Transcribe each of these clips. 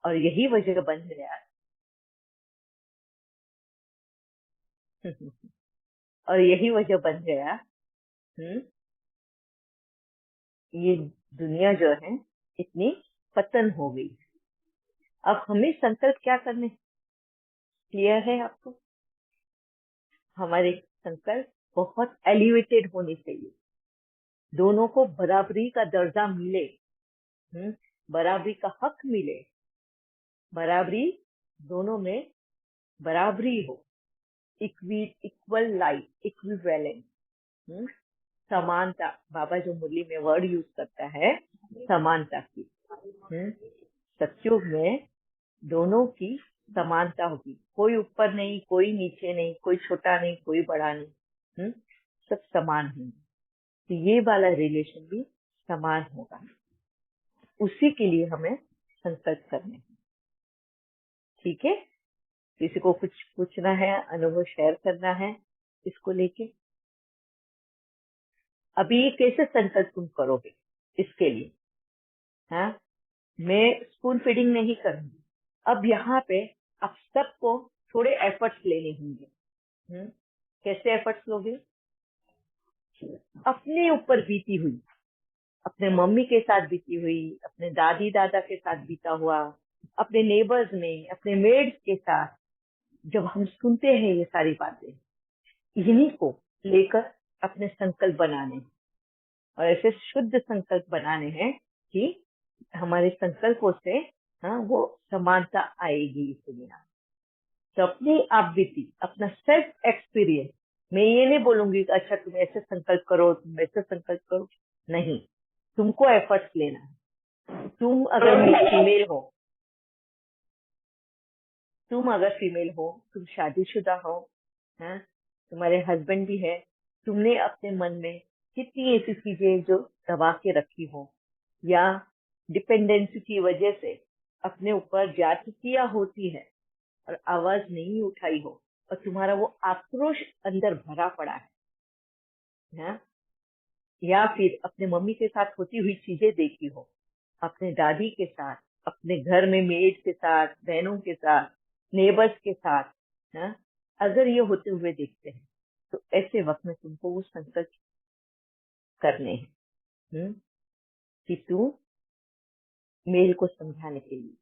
और यही वजह बन गया और यही वजह बन गया ये दुनिया जो है इतनी पतन हो गई। अब हमें संकल्प क्या करने, क्लियर है आपको? हमारे संकल्प बहुत एलिवेटेड होने चाहिए, दोनों को बराबरी का दर्जा मिले, बराबरी का हक मिले, बराबरी दोनों में बराबरी हो, इक्वल लाइफ, इक्विवेलेंट, समानता। बाबा जो मुरली में वर्ड यूज करता है समानता की, सत्युग में दोनों की समानता होगी, कोई ऊपर नहीं, कोई नीचे नहीं, कोई छोटा नहीं, कोई बड़ा नहीं, सब समान होंगे। तो ये वाला रिलेशन भी समान होगा, उसी के लिए हमें संकल्प करने हैं। ठीक है, किसी को कुछ पूछना है, अनुभव शेयर करना है इसको लेके? अभी कैसे संकल्प तुम करोगे इसके लिए? हाँ, मैं स्पून फीडिंग नहीं करूंगी। अब यहाँ पे आप सबको थोड़े एफर्ट्स लेने होंगे। कैसे एफर्ट्स लोगे? अपने ऊपर बीती हुई, अपने मम्मी के साथ बीती हुई, अपने दादी दादा के साथ बीता हुआ, अपने नेबर्स में, अपने मेड्स के साथ, जब हम सुनते हैं ये सारी बातें, इन्हीं को लेकर अपने संकल्प बनाने हैं। और ऐसे शुद्ध संकल्प बनाने हैं कि हमारे संकल्पों से वो समानता आएगी इस दुनिया। तो अपनी आप बीती, अपना सेल्फ एक्सपीरियंस, मैं ये नहीं बोलूंगी कि अच्छा तुम ऐसे संकल्प करो, तुम ऐसे संकल्प करो, नहीं, तुमको एफर्ट्स लेना है। तुम अगर फीमेल हो, तुम शादीशुदा हो, तुम्हारे हस्बैंड भी है, तुमने अपने मन में कितनी ऐसी चीजें जो दबा के रखी हो, या डिपेंडेंसी की वजह से अपने ऊपर जातियां होती है और आवाज नहीं उठाई हो, और तुम्हारा वो आक्रोश अंदर भरा पड़ा है, या फिर अपने मम्मी के साथ होती हुई चीजें देखी हो, अपने दादी के साथ, अपने घर में मेड के साथ, बहनों के साथ, नेबर्स के साथ, अगर ये होते हुए देखते हैं, तो ऐसे वक्त में तुमको वो संकल्प करने हैं कि तू मेल को समझाने के लिए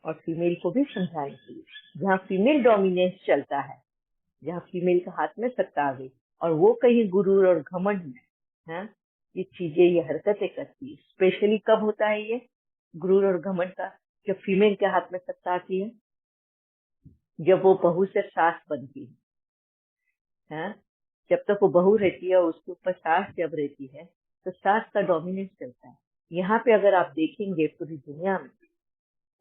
और फीमेल को भी समझाने के लिए, जहाँ फीमेल डोमिनेंस चलता है, जहाँ फीमेल के हाथ में सत्ता आ गई और वो कहीं गुरूर और घमंड में ये चीजें, ये हरकतें करती है। स्पेशली कब होता है ये गुरूर और घमंड का? जब फीमेल के हाथ में सत्ता आती है, जब वो बहू से सास बनती है, जब तक वो बहू रहती है और उसके ऊपर सास जब रहती है, तो सास का डोमिनेंस चलता है। यहाँ पे अगर आप देखेंगे पूरी दुनिया में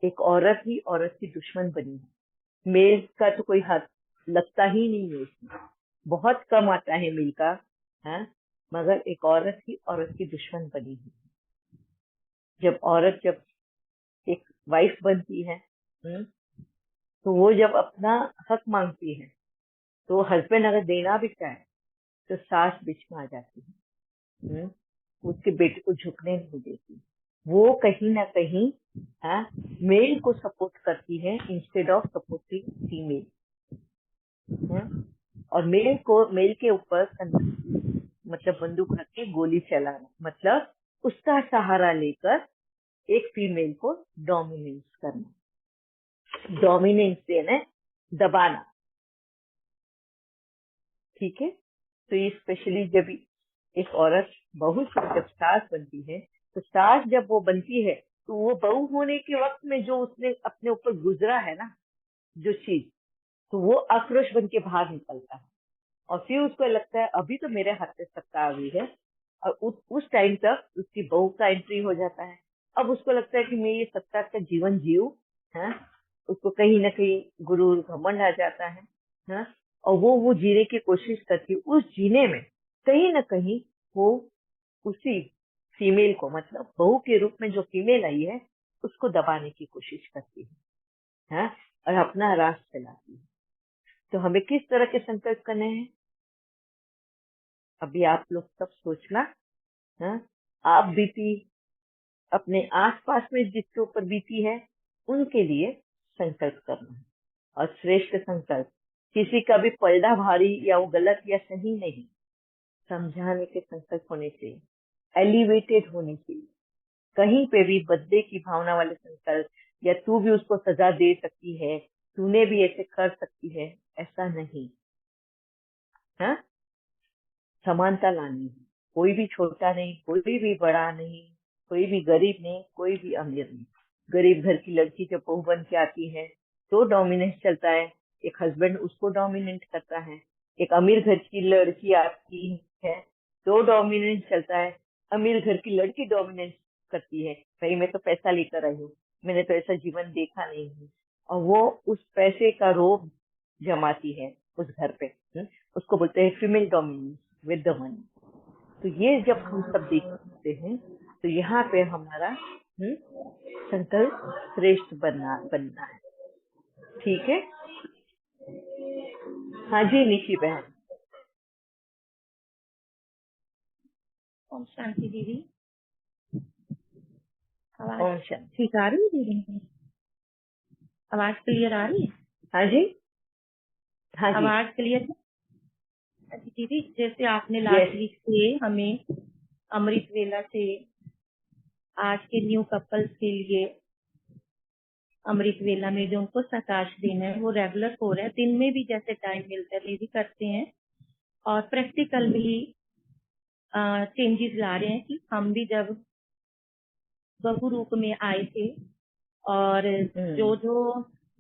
एक औरत ही औरत की दुश्मन बनी है। मेल का तो कोई हाथ लगता ही नहीं है उसमें, बहुत कम आता है मेल का, मगर एक औरत ही औरत की दुश्मन बनी है। जब एक वाइफ बनती है, तो वो जब अपना हक मांगती है, तो हस्बैंड अगर देना भी चाहे तो सास बीच में आ जाती है, उसके बेटे को झुकने नहीं देती। वो कहीं ना कहीं मेल को सपोर्ट करती है इंस्टेड ऑफ सपोर्टिंग फीमेल, और मेल के ऊपर मतलब बंदूक रख के गोली चलाना, मतलब उसका सहारा लेकर एक फीमेल को डोमिनेंस करना, डोमिनेंस देना, दबाना। ठीक है, तो ये स्पेशली जब एक औरत बहू से जब सास बनती है, तो सास जब वो बनती है, तो वो बहू होने के वक्त में जो उसने अपने ऊपर गुजरा है ना जो चीज, तो वो आक्रोश बन के बाहर निकलता है। और फिर उसको लगता है अभी तो मेरे हाथ में सत्ता आ गई है, और उस टाइम तक उसकी बहू का एंट्री हो जाता है। अब उसको लगता है कि मैं ये सत्ता का जीवन जीऊं, उसको कहीं ना कहीं गुरूर घमंड आ जाता है, और वो जीने की कोशिश करती है। उस जीने में कहीं ना कहीं वो उसी फीमेल को, मतलब बहू के रूप में जो फीमेल आई है, उसको दबाने की कोशिश करती है, और अपना राज चलाती है। तो हमें किस तरह के संकल्प करने हैं, अभी आप लोग सब सोचना। आप बीती अपने आसपास में जिसके ऊपर बीती है, उनके लिए संकल्प करना है। और श्रेष्ठ संकल्प किसी का भी पलड़ा भारी या वो गलत या सही नहीं, समझाने के संकल्प होने चाहिए, एलिवेटेड होने चाहिए। कहीं पे भी बदले की भावना वाले संकल्प या तू भी उसको सजा दे सकती है, तूने भी ऐसे कर सकती है, ऐसा नहीं। हाँ, समानता लानी है। कोई भी छोटा नहीं, कोई भी बड़ा नहीं, कोई भी गरीब नहीं, कोई भी अमीर नहीं। गरीब घर की लड़की जब बहू बन के आती है तो डोमिनेंस चलता है, एक हस्बैंड उसको डोमिनेट करता है। एक अमीर घर की लड़की आती है तो डोमिनेंस चलता है, अमीर घर की लड़की डोमिनेंस करती है, भाई मैं तो पैसा लेकर आई हूँ, मैंने तो ऐसा जीवन देखा नहीं है। और वो उस पैसे का रोब जमाती है उस घर पे। उसको बोलते हैं female dominance with the money. तो ये जब हम सब देखते हैं तो यहाँ पे हमारा संकल्प श्रेष्ठ बनना है। ठीक है। हाँ जी निशी बहन। ओम शांति दीदी। आवाज ओम शांति। ठीक आ रही है दीदी? आवाज क्लियर आ रही है? हाँ जी। हाँ जी। आवाज क्लियर है? अच्छा दीदी, जैसे आपने लास्ट यस। वीक से हमें अमृत वेला से आज के न्यू कपल्स के लिए अमृत वेला में जो उनको प्रकाश देना है वो रेगुलर हो रहा है, दिन में भी जैसे टाइम मिलता है ये भी करते हैं, और प्रैक्टिकल भी चेंजेस ला रहे हैं कि हम भी जब बहु रूप में आए थे और जो जो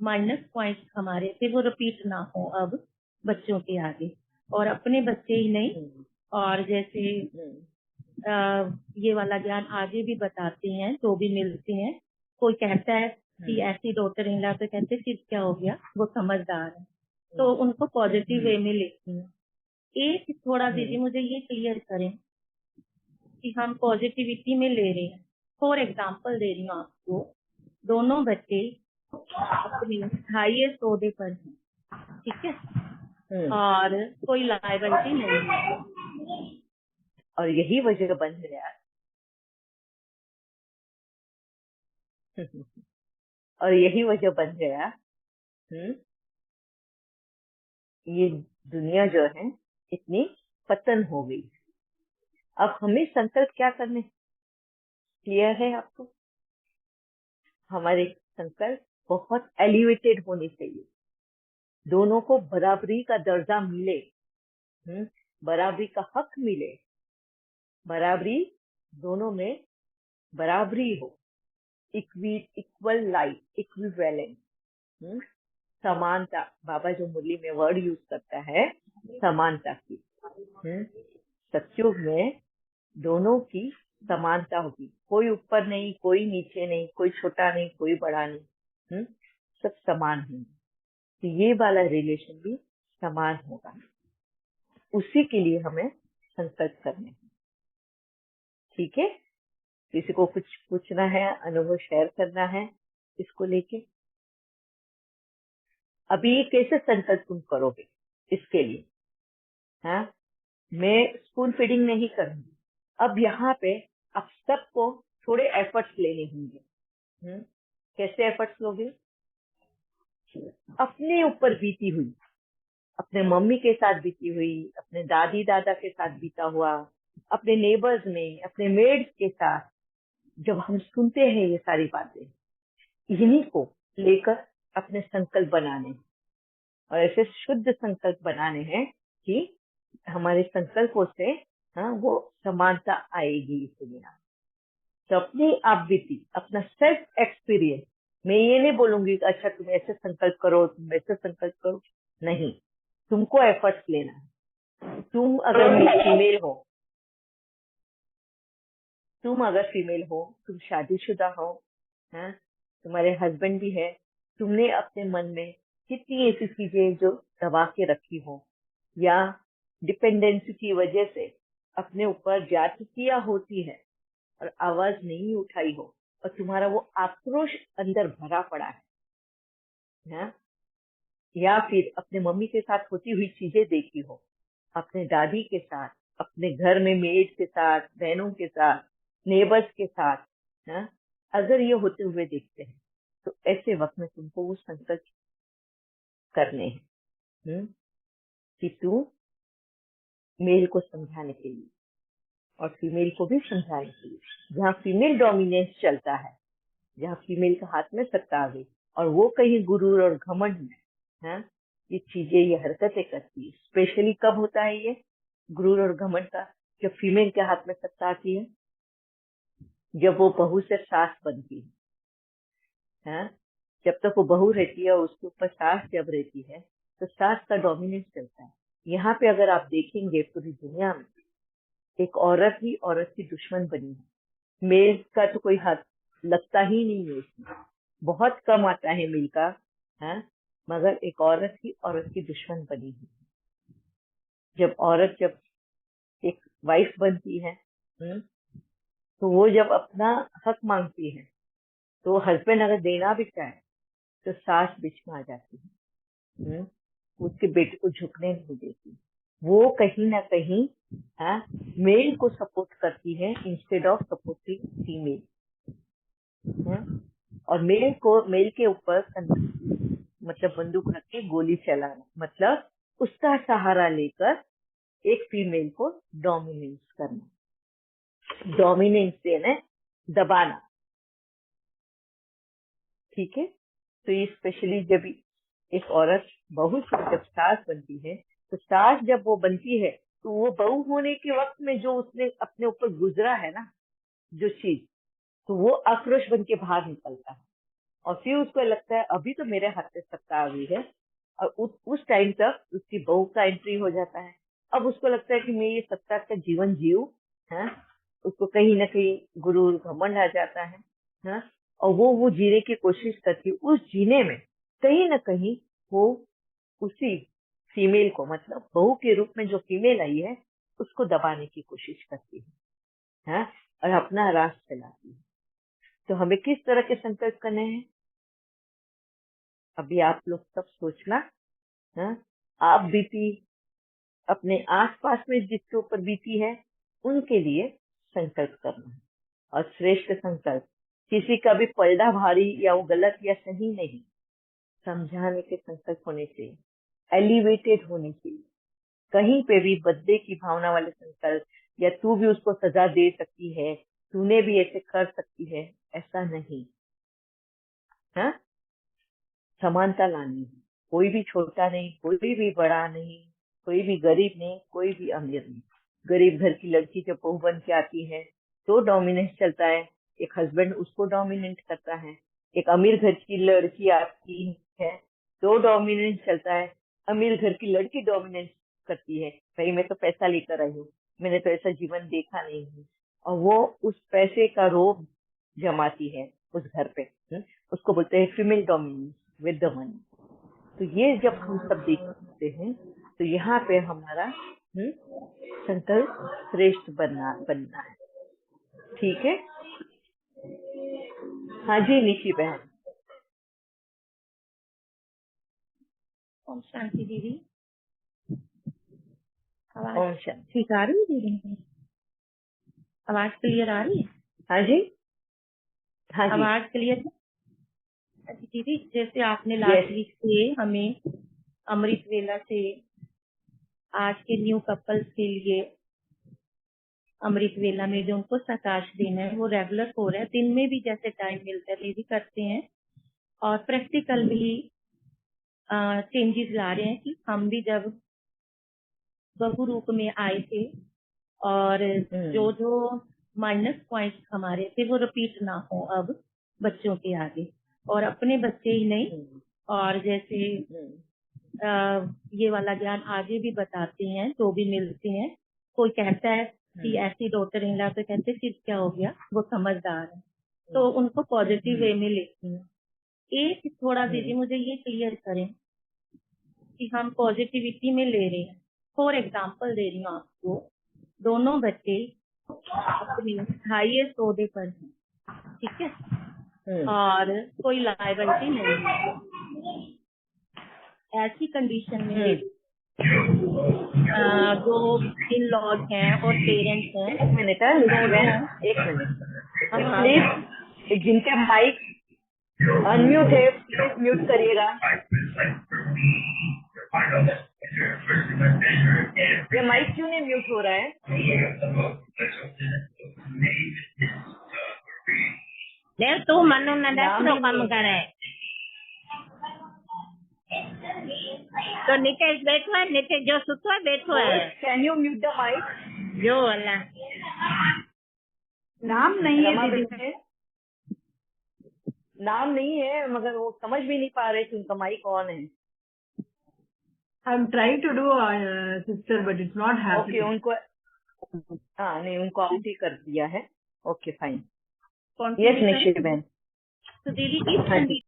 माइनस पॉइंट्स हमारे थे वो रिपीट ना हो अब बच्चों के आगे, और अपने बच्चे ही नहीं, और जैसे ये वाला ज्ञान आगे भी बताते हैं जो भी मिलते हैं। कोई कहता है कि ऐसी डॉक्टर इन ला तो कहते फिर क्या हो गया, वो समझदार है, तो उनको पॉजिटिव वे में लेती हैं। एक थोड़ा दीजिए मुझे ये क्लियर करें कि हम पॉजिटिविटी में ले रहे हैं, फॉर एग्जाम्पल दे रही हूँ आपको, दोनों बच्चे अपने हाईएस्ट ओहदे पर हैं, ठीक है, और कोई लायबिलिटी नहीं है, और यही वजह बन गया और यही वजह बन गया ये दुनिया जो है इतनी पतन हो गई। अब हमें संकल्प क्या करने, क्लियर है आपको? हमारे संकल्प बहुत एलिवेटेड होने चाहिए, दोनों को बराबरी का दर्जा मिले, बराबरी का हक मिले, बराबरी दोनों में बराबरी हो, इक्वल लाइफ, इक्विवेलेंट, समानता। बाबा जो मुरली में वर्ड यूज करता है समानता की, सत्युग में दोनों की समानता होगी, कोई ऊपर नहीं, कोई नीचे नहीं, कोई छोटा नहीं, कोई बड़ा नहीं, सब समान होंगे। तो ये वाला रिलेशन भी समान होगा, उसी के लिए हमें संकल्प करने हैं। ठीक है। किसी को कुछ पूछना है, अनुभव शेयर करना है इसको लेके? अभी कैसे संकल्प तुम करोगे इसके लिए? हाँ, मैं स्पून फीडिंग नहीं करूंगी। अब यहाँ पे आप सबको थोड़े एफर्ट्स लेने होंगे। कैसे एफर्ट्स लोगे? अपने ऊपर बीती हुई, अपने मम्मी के साथ बीती हुई, अपने दादी दादा के साथ बीता हुआ, अपने नेबर्स में, अपने मेड्स के साथ, जब हम सुनते हैं ये सारी बातें, इन्हीं को लेकर अपने संकल्प बनाने हैं। और ऐसे शुद्ध संकल्प बनाने हैं कि हमारे संकल्पों से वो समानता आएगी इस दुनिया में। तो अपनी आप बीती, अपना सेल्फ एक्सपीरियंस, मैं ये नहीं बोलूंगी कि अच्छा तुम ऐसे संकल्प करो, तुम ऐसे संकल्प करो, नहीं, तुमको एफर्ट्स लेना है। तुम अगर फीमेल हो, तुम शादीशुदा हो, तुम्हारे हस्बैंड भी है, तुमने अपने मन में कितनी ऐसी चीजें जो दबा के रखी हो या डिपेंडेंसी की वजह से अपने ऊपर जातियां होती है और आवाज नहीं उठाई हो, और तुम्हारा वो आक्रोश अंदर भरा पड़ा है, या फिर अपने मम्मी के साथ होती हुई चीजें देखी हो, अपने दादी के साथ, अपने घर में मेड के साथ, बहनों के साथ, नेबर्स के साथ, अगर ये होते हुए देखते हैं तो ऐसे वक्त में तुमको वो संकल्प करने हैं कि तू मेल को समझाने के लिए और फीमेल को भी समझाने के लिए, जहाँ फीमेल डोमिनेंस चलता है, जहाँ फीमेल के हाथ में सत्ता आ गई और वो कहीं गुरूर और घमंड में ये चीजें, ये हरकतें करती है। स्पेशली कब होता है ये गुरूर और घमंड का? जब फीमेल के हाथ में सत्ता आती है, जब वो बहू से सास बनती है। जब तक वो बहू रहती है और उसके ऊपर सास जब रहती है तो सास का डोमिनेंस चलता है। यहाँ पे अगर आप देखेंगे पूरी दुनिया में एक औरत ही औरत की दुश्मन बनी है। मेल का तो कोई हाथ लगता ही नहीं है उसमें, बहुत कम आता है मेल का, मगर एक औरत ही औरत की दुश्मन बनी है। जब एक वाइफ बनती है तो वो जब अपना हक मांगती है तो हस्बैंड अगर देना भी चाहे तो सास बीच में आ जाती है, उसके बेटे को झुकने नहीं देती। वो कहीं ना कहीं मेल को सपोर्ट करती है इंस्टेड ऑफ सपोर्टिंग फीमेल। और मेल के ऊपर मतलब बंदूक रख के गोली चलाना, मतलब उसका सहारा लेकर एक फीमेल को डोमिनेंस करना, डोमिनेंस देना, दबाना। ठीक है, तो ये स्पेशली जब एक औरत बहू से जब सास बनती है, तो सास जब वो बनती है तो वो बहू होने के वक्त में जो उसने अपने ऊपर गुजरा है ना जो चीज, तो वो आक्रोश बन के बाहर निकलता है और फिर उसको लगता है अभी तो मेरे हाथ में सत्ता आ गई है। और उस टाइम तक उसकी बहू का एंट्री हो जाता है। अब उसको लगता है कि मैं ये सत्ता का जीवन जीऊं, उसको कहीं ना कहीं गुरूर घमंड आ जाता है, और वो जीने की कोशिश करती है। उस जीने में कहीं ना कहीं वो उसी फीमेल को, मतलब बहू के रूप में जो फीमेल आई है, उसको दबाने की कोशिश करती है, और अपना राज चलाती है। तो हमें किस तरह के संकल्प करने हैं, अभी आप लोग सब सोचना। आप बीती अपने आसपास में जिसके ऊपर बीती है उनके लिए संकल्प करना है, और श्रेष्ठ संकल्प किसी का भी पलड़ा भारी या वो गलत या सही नहीं, समझाने के संकल्प होने चाहिए, एलिवेटेड होने चाहिए। कहीं पे भी बदले की भावना वाले संकल्प या तू भी उसको सजा दे सकती है, तूने भी ऐसे कर सकती है, ऐसा नहीं। समानता लानी है, कोई भी छोटा नहीं, कोई भी बड़ा नहीं, कोई भी गरीब नहीं, कोई भी अमीर नहीं। गरीब घर की लड़की जब बहू बन के आती है तो डोमिनेंस चलता है, एक हस्बैंड उसको डोमिनेट करता है। एक अमीर घर की लड़की आती है तो डोमिनेंस चलता है, अमीर घर की लड़की डोमिनेंस करती है, भाई मैं तो पैसा लेकर आई हूँ, मैंने तो ऐसा जीवन देखा नहीं है, और वो उस पैसे का रोब जमाती है उस घर पे। उसको बोलते हैं female dominance with the money. तो ये जब हम सब देखते हैं तो यहाँ पे हमारा संकल्प श्रेष्ठ बनना है। ठीक है, हाँ जी निशी बहन। ओम शांति दीदी। आवाज ओम शांति। ठीक आ रही है दीदी? आवाज क्लियर आ रही है? हाँ जी, हाँ जी, आवाज क्लियर है? अच्छा दीदी, जैसे आपने लास्ट वीक से हमें अमृत वेला से आज के न्यू कपल्स के लिए अमृत वेला में जो उनको प्रकाश देना है वो रेगुलर हो रहा है, दिन में भी जैसे टाइम मिलता है दीदी करते हैं, और प्रैक्टिकल भी चेंजेस ला रहे हैं कि हम भी जब बहु रूप में आए थे और जो जो माइनस पॉइंट्स हमारे थे वो रिपीट ना हो अब बच्चों के आगे, और अपने बच्चे ही नहीं, और जैसे ये वाला ज्ञान आगे भी बताते हैं जो भी मिलते हैं। कोई कहता है कि ऐसी डॉटर इन लॉ, तो कहते फिर क्या हो गया, वो समझदार है, तो उनको पॉजिटिव वे में लेती हैं। एक थोड़ा दीदी मुझे ये क्लियर करें कि हम पॉजिटिविटी में ले रहे हैं, फॉर एग्जाम्पल दे रही हूँ आपको, दोनों बच्चे अपने हाईएस्ट ओहदे पर हैं, ठीक है, और कोई लायबिलिटी नहीं है, ऐसी कंडीशन में जो इन लॉज हैं और पेरेंट्स हैं। एक मिनट प्लीज, जिनके माइक अनम्यूट है, प्लीज म्यूट करिएगा। ये माइक क्यों नहीं म्यूट हो रहा है? देव तू मनु न नाम दसरो ही कम नहीं करे तो नितेश बैठो है, नितेश जो सुतो है बैठो है। Can you mute the mike? जो अल्लाह नाम नहीं है रमा दीदी। बहन, नाम नहीं है, मगर वो समझ भी नहीं पा रहे कि उनका माइक ऑन है। I am trying to do sister but it's not okay, happening. उनको हाँ नहीं, उनको आउट ही कर दिया है। Okay fine. कौन यस निश्चित बहन। तो दीदी हाँ जी।